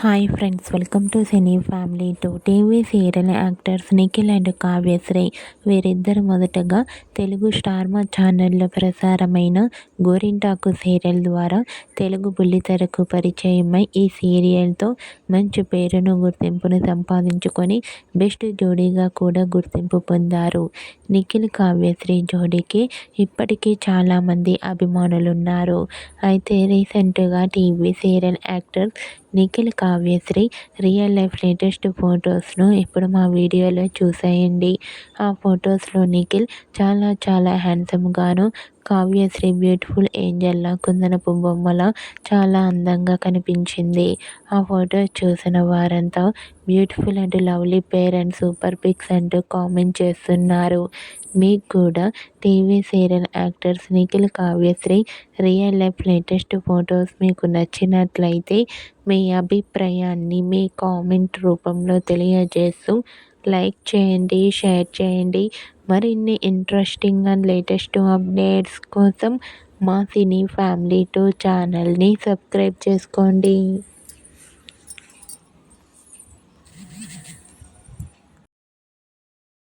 Hi friends, welcome to cine family two. TV serial actors Nikhil and Kavyasri వీరిద్దరు మొదటగా Telugu star మా ఛానల్లో ప్రసారమైన గోరింటాకు సీరియల్ ద్వారా తెలుగు బుల్లితెరకు పరిచయమై ఈ సీరియల్తో మంచి పేరును గుర్తింపును సంపాదించుకొని బెస్ట్ జోడీగా కూడా గుర్తింపు పొందారు. నిఖిల్ కావ్యశ్రీ జోడీకి ఇప్పటికీ చాలామంది అభిమానులున్నారు. అయితే రీసెంట్గా TV serial actors Nikhil Kavyasri real life latest ఫొటోస్ను ఇప్పుడు మా వీడియోలో చూసేయండి. ఆ ఫొటోస్లో నిఖిల్ చాలా హ్యాండ్సమ్గాను, కావ్యశ్రీ బ్యూటిఫుల్ ఏంజల్లా, కుందనపు బొమ్మలా చాలా అందంగా కనిపించింది. ఆ ఫొటోస్ చూసిన వారంతా beautiful and lovely pair and super pics అంటూ కామెంట్ చేస్తున్నారు. మీకు కూడా TV serial actors Nikhil Kavyasri real life latest photos మీకు నచ్చినట్లయితే మీ అభిప్రాయాన్ని మీ కామెంట్ రూపంలో తెలియజేస్తూ లైక్ చేయండి, షేర్ చేయండి. మరిన్ని ఇంట్రెస్టింగ్ అండ్ లేటెస్ట్ అప్డేట్స్ కోసం మా సినీ ఫ్యామిలీ టూ ఛానల్ని సబ్స్క్రైబ్ చేసుకోండి.